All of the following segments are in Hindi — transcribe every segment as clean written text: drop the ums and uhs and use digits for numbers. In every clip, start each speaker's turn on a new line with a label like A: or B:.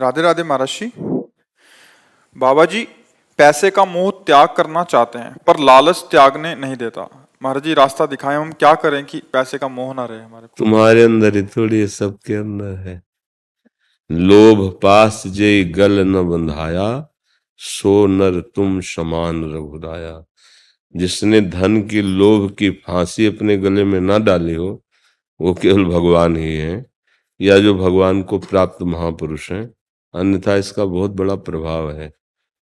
A: राधे राधे महर्षि। बाबा जी, पैसे का मोह त्याग करना चाहते हैं पर लालच त्यागने नहीं देता। महाराज जी रास्ता दिखाएं, हम क्या करें कि पैसे का मोह ना रहे हमारे को।
B: तुम्हारे अंदर ही थोड़ी है, सबके अंदर है। लोभ पास जेई गल न बंधाया, सो नर तुम समान रघुराया। जिसने धन की लोभ की फांसी अपने गले में ना डाली हो, वो केवल भगवान ही है, या जो भगवान को प्राप्त महापुरुष हैं। अन्यथा इसका बहुत बड़ा प्रभाव है।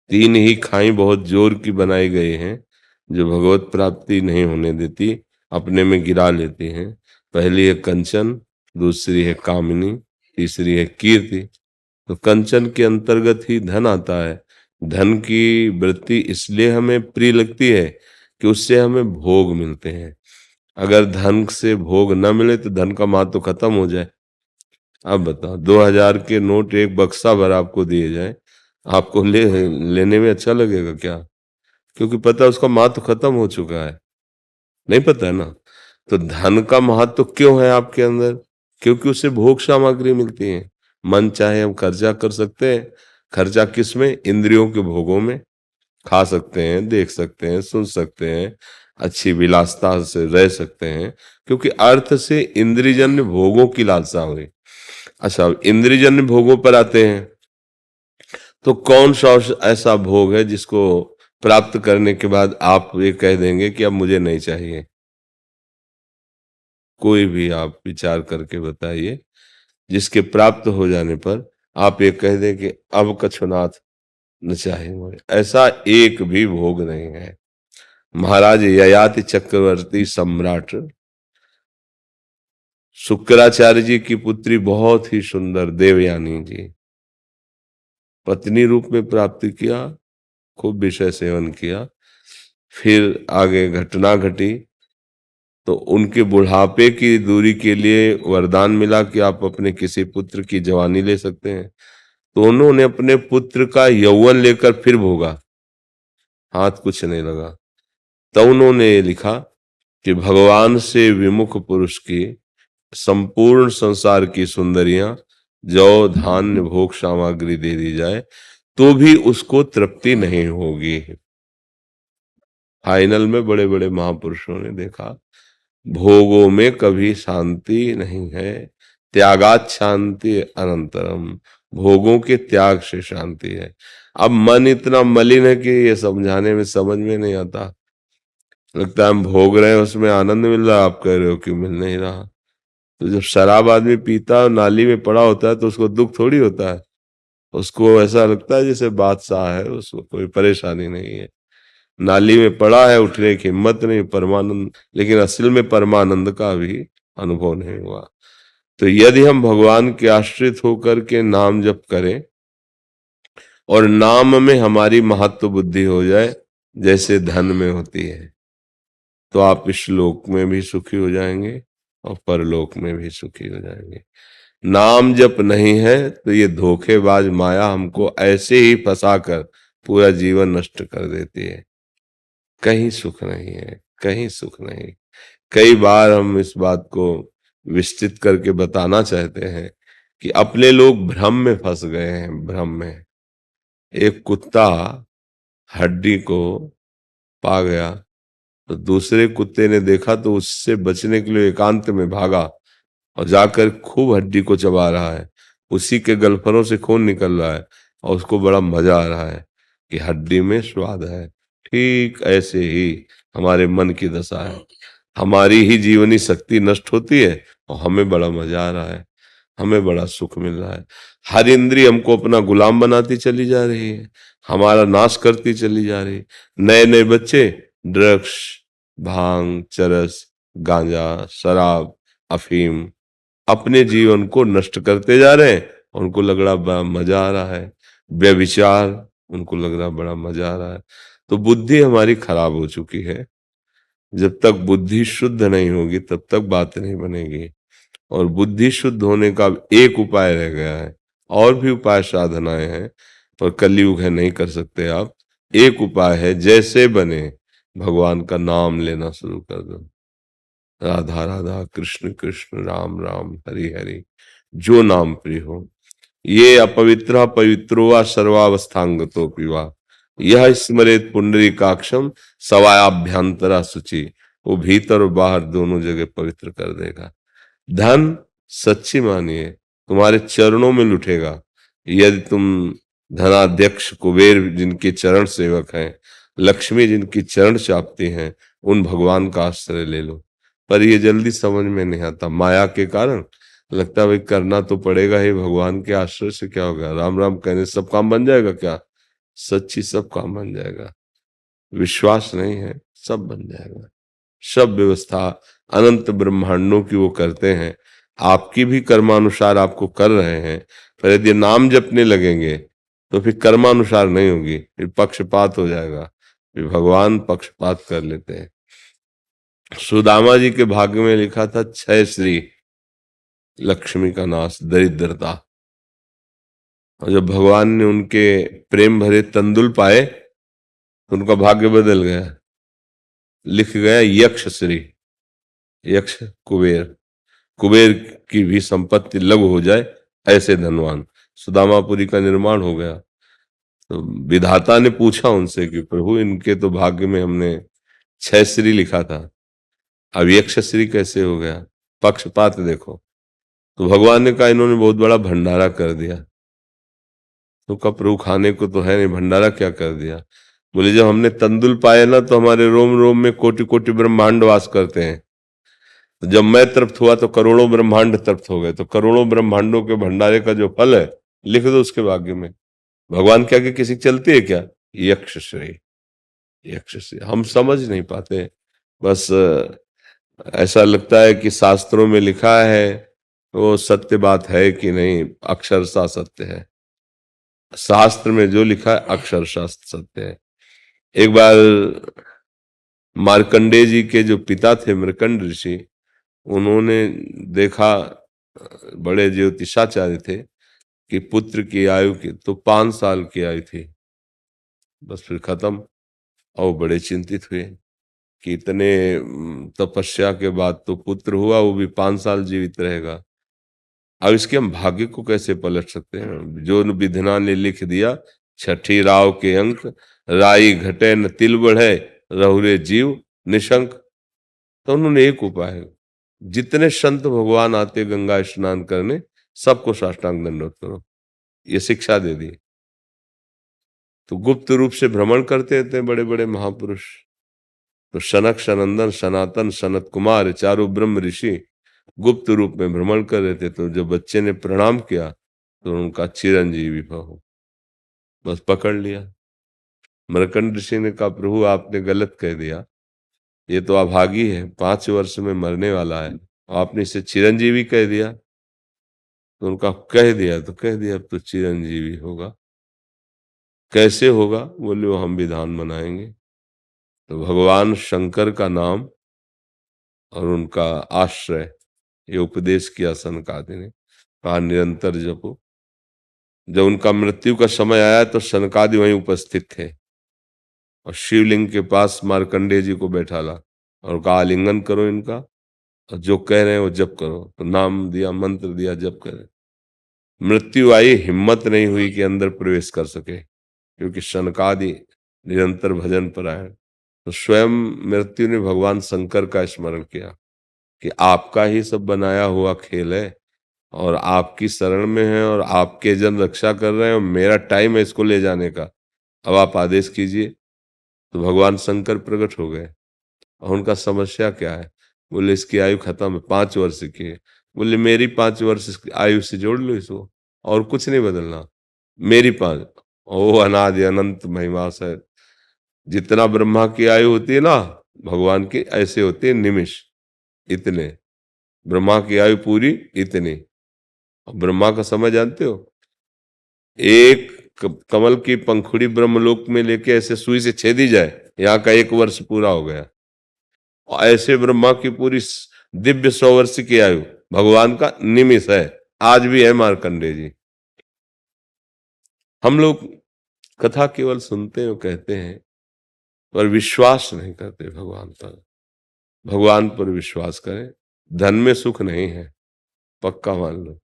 B: तीन ही खाई बहुत जोर की बनाई गई हैं, जो भगवत प्राप्ति नहीं होने देती, अपने में गिरा लेती हैं। पहली है कंचन, दूसरी है कामिनी, तीसरी है कीर्ति। तो कंचन के अंतर्गत ही धन आता है। धन की वृत्ति इसलिए हमें प्रिय लगती है कि उससे हमें भोग मिलते हैं। अगर धन से भोग न मिले तो धन का महत्व खत्म हो जाए। अब बताओ, 2000 के नोट एक बक्सा भर आपको दिए जाए, आपको लेने में अच्छा लगेगा क्या? क्योंकि पता है उसका महत्व खत्म हो चुका है। नहीं पता है ना। तो धन का महत्व क्यों है आपके अंदर? क्योंकि उससे भोग सामग्री मिलती है। मन चाहे हम खर्चा कर सकते हैं। खर्चा किस में? इंद्रियों के भोगों में। खा सकते हैं, देख सकते हैं, सुन सकते हैं, अच्छी विलासता से रह सकते हैं, क्योंकि अर्थ से इंद्रियजन्य भोगों की लालसा हुई। अच्छा, इंद्रियजन्य भोगों पर आते हैं। तो कौन सा ऐसा भोग है जिसको प्राप्त करने के बाद आप ये कह देंगे कि अब मुझे नहीं चाहिए? कोई भी आप विचार करके बताइए जिसके प्राप्त हो जाने पर आप ये कह दें कि अब कछुनाथ न चाहे मुझे। ऐसा एक भी भोग नहीं है। महाराज ययाति चक्रवर्ती सम्राट शुक्राचार्य जी की पुत्री बहुत ही सुंदर देवयानी जी, पत्नी रूप में प्राप्त किया, खूब विषय सेवन किया। फिर आगे घटना घटी तो उनके बुढ़ापे की दूरी के लिए वरदान मिला कि आप अपने किसी पुत्र की जवानी ले सकते हैं। तो उन्होंने अपने पुत्र का यौवन लेकर फिर भोगा, हाथ कुछ नहीं लगा। तब उन्होंने ये लिखा कि भगवान से विमुख पुरुष की संपूर्ण संसार की सुंदरियां जौ धान्य भोग सामग्री दे दी जाए तो भी उसको तृप्ति नहीं होगी। फाइनल में बड़े बड़े महापुरुषों ने देखा, भोगों में कभी शांति नहीं है, त्यागात शांति अनंतरम। भोगों के त्याग से शांति है। अब मन इतना मलिन है कि ये समझाने में समझ में नहीं आता। लगता है हम भोग रहे हैं, उसमें आनंद मिल रहा है, आप कह रहे हो कि मिल नहीं रहा। तो जब शराब आदमी पीता है, नाली में पड़ा होता है, तो उसको दुख थोड़ी होता है। उसको ऐसा लगता है जैसे बादशाह है, उसको कोई परेशानी नहीं है। नाली में पड़ा है, उठने की हिम्मत नहीं, परमानंद, लेकिन असल में परमानंद का भी अनुभव नहीं हुआ। तो यदि हम भगवान के आश्रित होकर के नाम जप करें और नाम में हमारी महत्व बुद्धि हो जाए जैसे धन में होती है, तो आप इस लोक में भी सुखी हो जाएंगे और परलोक में भी सुखी हो जाएंगे। नाम जप नहीं है तो ये धोखेबाज माया हमको ऐसे ही फंसाकर पूरा जीवन नष्ट कर देती है। कहीं सुख नहीं है, कहीं सुख नहीं। कई बार हम इस बात को विस्तृत करके बताना चाहते हैं कि अपने लोग भ्रम में फंस गए हैं, भ्रम में। एक कुत्ता हड्डी को पा गया तो दूसरे कुत्ते ने देखा तो उससे बचने के लिए एकांत में भागा और जाकर खूब हड्डी को चबा रहा है। उसी के गलफरों से खून निकल रहा है और उसको बड़ा मजा आ रहा है कि हड्डी में स्वाद है। ठीक ऐसे ही हमारे मन की दशा है। हमारी ही जीवनी शक्ति नष्ट होती है और हमें बड़ा मजा आ रहा है, हमें बड़ा सुख मिल रहा है। हर इंद्रिय हमको अपना गुलाम बनाती चली जा रही है, हमारा नाश करती चली जा रही है। नए नए बच्चे ड्रग्स, भांग, चरस, गांजा, शराब, अफीम अपने जीवन को नष्ट करते जा रहे हैं। उनको लग रहा बड़ा मजा आ रहा है। व्यभिचार, उनको लग रहा बड़ा मजा आ रहा है। तो बुद्धि हमारी खराब हो चुकी है। जब तक बुद्धि शुद्ध नहीं होगी तब तक बात नहीं बनेगी। और बुद्धि शुद्ध होने का एक उपाय रह गया है। और भी उपाय साधनाएं हैं पर कलयुग है, नहीं कर सकते आप। एक उपाय है, जैसे बने भगवान का नाम लेना शुरू कर दो। राधा राधा, कृष्ण कृष्ण, राम राम, हरि हरि, जो नाम प्रिय हो। ये अपवित्र पवित्रो वा सर्वावस्थांगतो पिवा, यह स्मरेत पुंडरीकाक्षम सवायाभ्यंतरा शुचि। वो भीतर और बाहर दोनों जगह पवित्र कर देगा। धन सच्ची मानिए तुम्हारे चरणों में लुटेगा। यदि तुम धनाध्यक्ष कुबेर जिनके चरण सेवक हैं, लक्ष्मी जिनकी चरण चापती हैं, उन भगवान का आश्रय ले लो। पर ये जल्दी समझ में नहीं आता, माया के कारण लगता है भाई करना तो पड़ेगा ही, भगवान के आश्रय से क्या होगा, राम राम कहने सब काम बन जाएगा क्या? सच्ची सब काम बन जाएगा। विश्वास नहीं है, सब बन जाएगा। सब व्यवस्था अनंत ब्रह्मांडों की वो करते हैं, आपकी भी कर्मानुसार आपको कर रहे हैं। पर यदि नाम जपने लगेंगे तो फिर कर्मानुसार नहीं होगी, फिर पक्षपात हो जाएगा, फिर भगवान पक्षपात कर लेते हैं। सुदामा जी के भाग्य में लिखा था 6 श्री, लक्ष्मी का नाश, दरिद्रता। और जब भगवान ने उनके प्रेम भरे तंदुल पाए तो उनका भाग्य बदल गया, लिख गया यक्ष श्री। यक्ष कुबेर, कुबेर की भी संपत्ति लघु हो जाए ऐसे धनवान। सुदामापुरी का निर्माण हो गया। तो विधाता ने पूछा उनसे कि प्रभु इनके तो भाग्य में हमने 6 श्री लिखा था, अब यक्ष श्री कैसे हो गया? पक्षपात देखो। तो भगवान ने कहा इन्होंने बहुत बड़ा भंडारा कर दिया। तो कब प्रभु खाने को तो है नहीं, भंडारा क्या कर दिया? बोले जब हमने तंदुल पाए ना तो हमारे रोम रोम में कोटि कोटि ब्रह्मांड वास करते हैं। तो जब मैं तृप्त हुआ तो करोड़ों ब्रह्मांड तृप्त हो गए। तो करोड़ों ब्रह्मांडों के भंडारे का जो फल है लिख दो उसके भाग्य में। भगवान के आगे किसी चलती है क्या? यक्ष श्री, यक्ष श्री। हम समझ नहीं पाते, बस ऐसा लगता है कि शास्त्रों में लिखा है वो सत्य बात है कि नहीं, अक्षरशः सत्य है। शास्त्र में जो लिखा है अक्षरशः सत्य है। एक बार मार्कंडेय जी के जो पिता थे मृकंड ऋषि, उन्होंने देखा, बड़े ज्योतिषाचार्य थे, कि पुत्र की आयु की तो 5 साल की आयु थी, बस फिर खत्म। और बड़े चिंतित हुए कि इतने तपस्या के बाद तो पुत्र हुआ, वो भी 5 साल जीवित रहेगा। अब इसके हम भाग्य को कैसे पलट सकते हैं? जो विधना ने लिख दिया, 6ठी राव के अंक, राई घटे न तिल बढ़े, रहुरे जीव निशंक। तो उन्होंने एक उपाय, जितने संत भगवान आते गंगा स्नान करने, सबको साष्टांग दंडवत करो, ये शिक्षा दे दी। तो गुप्त रूप से भ्रमण करते थे बड़े बड़े महापुरुष। तो सनक सनंदन सनातन सनत कुमार चारों ब्रह्म ऋषि गुप्त रूप में भ्रमण कर रहे थे। तो जब बच्चे ने प्रणाम किया तो उनका चिरंजीवी भव, बस पकड़ लिया। मरकंड ऋषि ने कहा प्रभु आपने गलत कह दिया, ये तो अभागी है, 5 वर्ष में मरने वाला है, आपने इसे चिरंजीवी कह दिया। तो उनका कह दिया तो कह दिया, अब तो चिरंजीवी होगा। कैसे होगा? बोले वो हम विधान बनाएंगे। तो भगवान शंकर का नाम और उनका आश्रय, ये उपदेश किया सनकादि ने, कहा निरंतर जपो। जब उनका मृत्यु का समय आया तो सनकादि वहीं उपस्थित थे और शिवलिंग के पास मार्कंडेय जी को बैठाला और कहा आलिंगन करो इनका, और जो कह रहे हैं वो जप करो। तो नाम दिया, मंत्र दिया, जप करे। मृत्यु आई, हिम्मत नहीं हुई कि अंदर प्रवेश कर सके, क्योंकि सनकादि निरंतर भजन पर आए। तो स्वयं मृत्यु ने भगवान शंकर का स्मरण किया कि आपका ही सब बनाया हुआ खेल है और आपकी शरण में है और आपके जन रक्षा कर रहे हैं और मेरा टाइम है इसको ले जाने का, अब आप आदेश कीजिए। तो भगवान शंकर प्रकट हो गए और उनका समस्या क्या है? बोले इसकी आयु खत्म है, 5 वर्ष की है। बोले मेरी 5 वर्ष की आयु से जोड़ लो इसको, और कुछ नहीं बदलना, मेरी 5। ओ अनादि अनंत महिमा से, जितना ब्रह्मा की आयु होती है ना भगवान की, ऐसे होती है निमिष, इतने। ब्रह्मा की आयु पूरी इतनी। ब्रह्मा का समय जानते हो? एक कमल की पंखुड़ी ब्रह्मलोक में लेके ऐसे सुई से छेदी जाए, यहाँ का 1 वर्ष पूरा हो गया। और ऐसे ब्रह्मा की पूरी दिव्य 100 वर्ष की आयु भगवान का निमिष है, आज भी है मार्कंडेय जी। हम लोग कथा केवल सुनते हैं, कहते हैं, पर विश्वास नहीं करते भगवान पर। भगवान पर विश्वास करें। धन में सुख नहीं है, पक्का मान लो।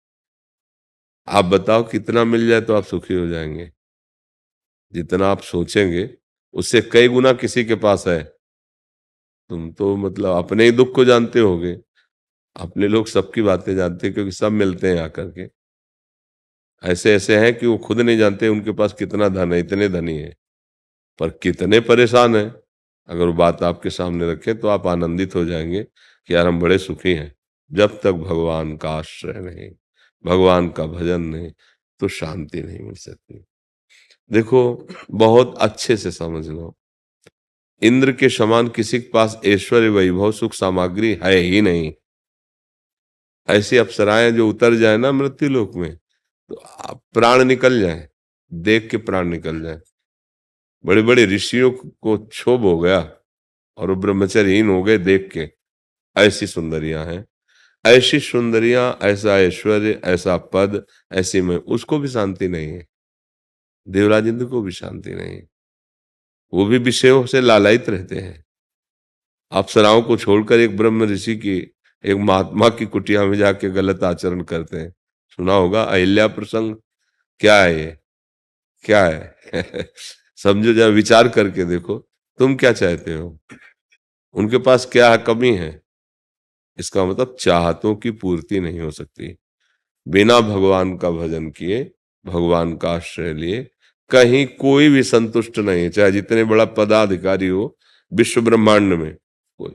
B: आप बताओ कितना मिल जाए तो आप सुखी हो जाएंगे? जितना आप सोचेंगे उससे कई गुना किसी के पास है। तुम तो मतलब अपने ही दुख को जानते होगे। अपने लोग सबकी बातें जानते हैं क्योंकि सब मिलते हैं आकर के। ऐसे ऐसे हैं कि वो खुद नहीं जानते उनके पास कितना धन है, इतने धनी है, पर कितने परेशान हैं। अगर वो बात आपके सामने रखें तो आप आनंदित हो जाएंगे कि यार हम बड़े सुखी हैं। जब तक भगवान का आश्रय नहीं, भगवान का भजन नहीं, तो शांति नहीं मिल सकती। देखो, बहुत अच्छे से समझ लो, इंद्र के समान किसी के पास ऐश्वर्य, वैभव, सुख सामग्री है ही नहीं। ऐसी अप्सराएं जो उतर जाए ना मृत्यु लोक में, तो प्राण निकल जाए, देख के प्राण निकल जाए। बड़े बड़े ऋषियों को क्षोभ हो गया और वो ब्रह्मचर्यहीन हो गए देख के। ऐसी सुंदरियां हैं, ऐसी सुंदरियां, ऐसा ऐश्वर्य, ऐसा पद, ऐसी में उसको भी शांति नहीं है। देवराज इंद्र को भी शांति नहीं है। वो भी विषयों से लालायित रहते हैं। अप्सराओं को छोड़कर एक ब्रह्म ऋषि की, एक महात्मा की कुटिया में जाके गलत आचरण करते हैं। सुना होगा अहिल्या प्रसंग। क्या है ये? क्या है? समझो, जरा विचार करके देखो, तुम क्या चाहते हो? उनके पास क्या कमी है? इसका मतलब चाहतों की पूर्ति नहीं हो सकती। बिना भगवान का भजन किए, भगवान का आश्रय लिए, कहीं कोई भी संतुष्ट नहीं है, चाहे जितने बड़ा पदाधिकारी हो विश्व ब्रह्मांड में कोई।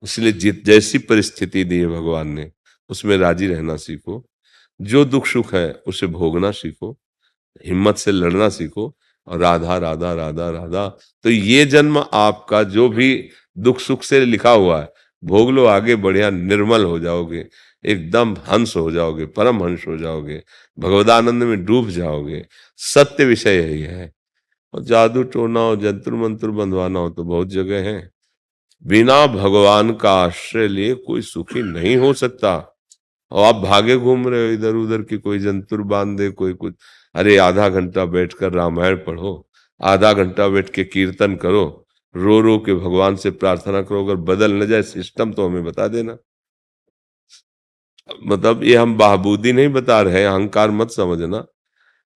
B: इसलिए जैसी परिस्थिति दी है भगवान ने, उसमें राजी रहना सीखो। जो दुख सुख है उसे भोगना सीखो, हिम्मत से लड़ना सीखो, और राधा राधा राधा राधा। तो ये जन्म आपका जो भी दुख सुख से लिखा हुआ है, भोग लो, आगे बढ़िया निर्मल हो जाओगे, एकदम हंस हो जाओगे, परम हंस हो जाओगे, भगवदानंद में डूब जाओगे। सत्य विषय यही है। और जादू टोना हो, जंतर मंत्र बंधवाना हो तो बहुत जगह है। बिना भगवान का आश्रय लिए कोई सुखी नहीं हो सकता। और आप भागे घूम रहे हो इधर उधर की, कोई जंतुर बांध दे, कोई कुछ। अरे आधा घंटा बैठकर रामायण पढ़ो, आधा घंटा बैठ के कीर्तन करो, रो रो के भगवान से प्रार्थना करो। अगर बदल न जाए सिस्टम तो हमें बता देना। मतलब ये हम बहाबूदी नहीं बता रहे हैं, अहंकार मत समझना।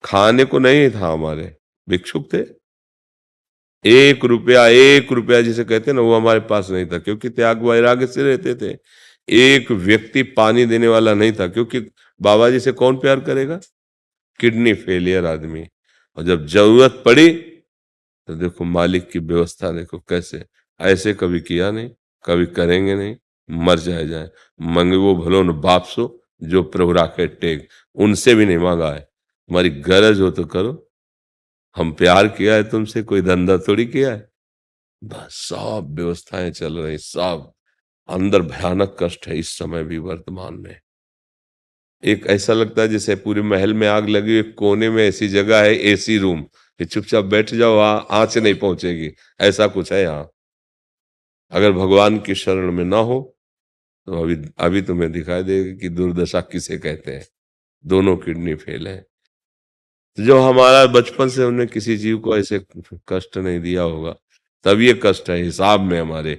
B: खाने को नहीं था हमारे, भिक्षुक थे। 1 रुपया, 1 रुपया जिसे कहते हैं ना, वो हमारे पास नहीं था, क्योंकि त्याग वैराग्य से रहते थे। एक व्यक्ति पानी देने वाला नहीं था, क्योंकि बाबा जी से कौन प्यार करेगा? किडनी फेलियर आदमी। और जब जरूरत पड़ी तो देखो मालिक की व्यवस्था देखो कैसे। ऐसे कभी किया नहीं, कभी करेंगे नहीं। मर जाए मंगवो भलो न बाप सो, जो प्रभु राखे टेक। उनसे भी नहीं मांगा है। तुम्हारी गरज हो तो करो। हम प्यार किया है तुमसे, कोई धंधा थोड़ी किया है। बस सब व्यवस्थाएं चल रही, सब। अंदर भयानक कष्ट है इस समय भी, वर्तमान में। एक ऐसा लगता है जैसे पूरे महल में आग लगी, एक कोने में ऐसी जगह है, एसी रूम, कि चुपचाप बैठ जाओ, वहां आंच नहीं पहुंचेगी। ऐसा कुछ है यहाँ। अगर भगवान की शरण में ना हो तो अभी अभी तुम्हें दिखाई देगा कि दुर्दशा किसे कहते हैं। दोनों किडनी फेल है। तो जो हमारा बचपन से हमने किसी जीव को ऐसे कष्ट नहीं दिया होगा, तब ये कष्ट है हिसाब में हमारे।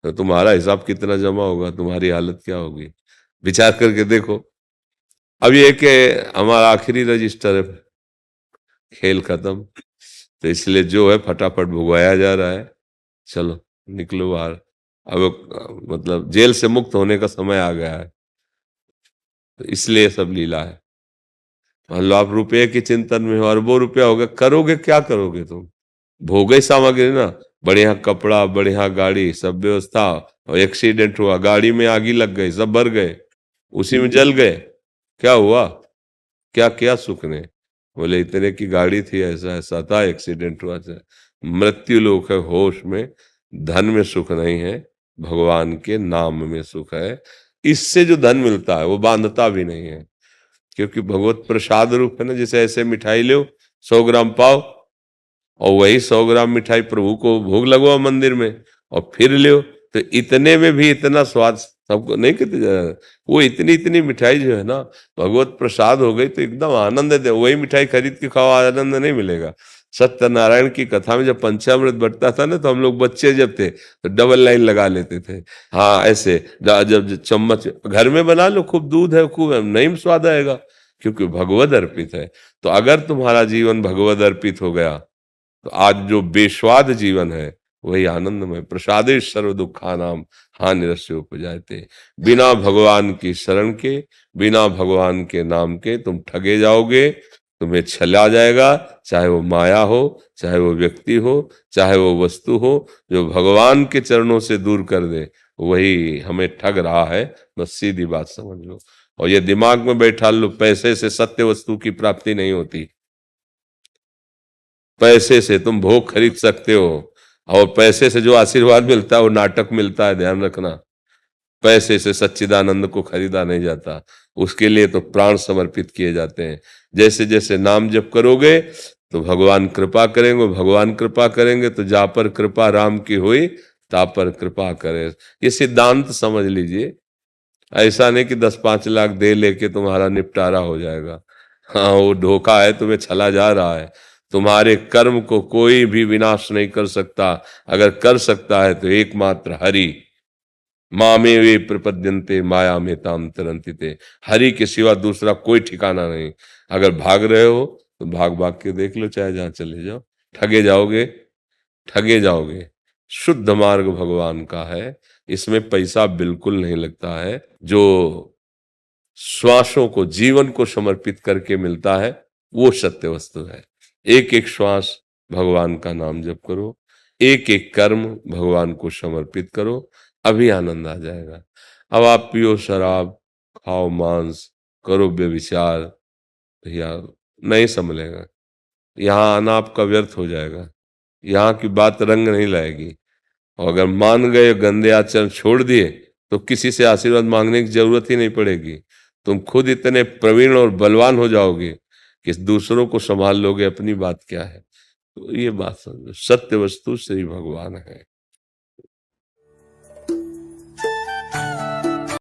B: तो तुम्हारा हिसाब कितना जमा होगा, तुम्हारी हालत क्या होगी, विचार करके देखो। अब ये कि हमारा आखिरी रजिस्टर है, खेल खत्म। तो इसलिए जो है फटाफट भुगवाया जा रहा है। चलो निकलो बाहर। अब मतलब जेल से मुक्त होने का समय आ गया है। तो इसलिए सब लीला है। मान लो आप रुपये की चिंतन में हो, अरबों रुपया होगा, करोगे क्या? करोगे तुम भोगे सामग्री ना, बढ़िया कपड़ा, बढ़िया गाड़ी, सब व्यवस्था, और एक्सीडेंट हुआ, गाड़ी में आगी लग गई, सब भर गए, उसी में जल गए। क्या हुआ? क्या क्या सुख ने? बोले इतने की गाड़ी थी, ऐसा ऐसा था, एक्सीडेंट हुआ था। मृत्यु लोक है होश में। धन में सुख नहीं है, भगवान के नाम में सुख है। इससे जो धन मिलता है वो बांधता भी नहीं है, क्योंकि भगवत प्रसाद रूप है ना। जैसे ऐसे मिठाई लो, 100 ग्राम पाओ, और वही 100 ग्राम मिठाई प्रभु को भोग लगवाओ मंदिर में, और फिर लो, तो इतने में भी इतना स्वाद सबको नहीं कहते जा रहा। वो इतनी इतनी मिठाई जो है ना, भगवत प्रसाद हो गई तो एकदम आनंद है। वही मिठाई खरीद के खाओ, आनंद नहीं मिलेगा। सत्यनारायण की कथा में जब पंचामृत बंटता था ना, तो हम लोग बच्चे जब थे तो डबल लाइन लगा लेते थे। हाँ ऐसे, जब चम्मच घर में बना लो, खूब दूध है, खूब है, नहीं स्वाद आएगा। क्योंकि भगवद अर्पित है। तो अगर तुम्हारा जीवन भगवद अर्पित हो गया तो आज जो बेस्वाद जीवन है वही आनंदमय। प्रसादे सर्व दुखानाम हानिरस्य उपजायते। बिना भगवान की शरण के, बिना भगवान के नाम के तुम ठगे जाओगे, तुम्हें छला जाएगा। चाहे वो माया हो, चाहे वो व्यक्ति हो, चाहे वो वस्तु हो, जो भगवान के चरणों से दूर कर दे वही हमें ठग रहा है। बस सीधी बात समझ लो और ये दिमाग में बैठा लो, पैसे से सत्य वस्तु की प्राप्ति नहीं होती। पैसे से तुम भोग खरीद सकते हो और पैसे से जो आशीर्वाद मिलता है वो नाटक मिलता है, ध्यान रखना। पैसे से सच्चिदानंद को खरीदा नहीं जाता, उसके लिए तो प्राण समर्पित किए जाते हैं। जैसे जैसे नाम जप करोगे तो भगवान कृपा करेंगे, भगवान कृपा करेंगे तो जा पर कृपा राम की हुई ता पर कृपा करे। ये सिद्धांत समझ लीजिए। ऐसा नहीं कि 10-5 लाख दे लेके तुम्हारा निपटारा हो जाएगा। हाँ, वो धोखा है, तुम्हें छला जा रहा है। तुम्हारे कर्म को कोई भी विनाश नहीं कर सकता। अगर कर सकता है तो एकमात्र हरि। मामे वे प्रपद्यन्ते माया में ताम तरंतिते। हरि के सिवा दूसरा कोई ठिकाना नहीं। अगर भाग रहे हो तो भाग भाग के देख लो, चाहे जहां चले जाओ, ठगे जाओगे, ठगे जाओगे। शुद्ध मार्ग भगवान का है, इसमें पैसा बिल्कुल नहीं लगता है। जो श्वासों को, जीवन को समर्पित करके मिलता है वो सत्य वस्तु है। एक एक श्वास भगवान का नाम जप करो, एक एक कर्म भगवान को समर्पित करो, अभी आनंद आ जाएगा। अब आप पियो शराब, खाओ मांस, करो व्यभिचार, भैया नहीं संभलेगा। यहाँ आना आपका व्यर्थ हो जाएगा। यहाँ की बात रंग नहीं लाएगी। और अगर मान गए, गंदे आचरण छोड़ दिए तो किसी से आशीर्वाद मांगने की जरूरत ही नहीं पड़ेगी। तुम खुद इतने प्रवीण और बलवान हो जाओगे कि दूसरों को संभाल लोगे। अपनी बात क्या है। तो ये बात समझो, सत्य वस्तु श्री भगवान है।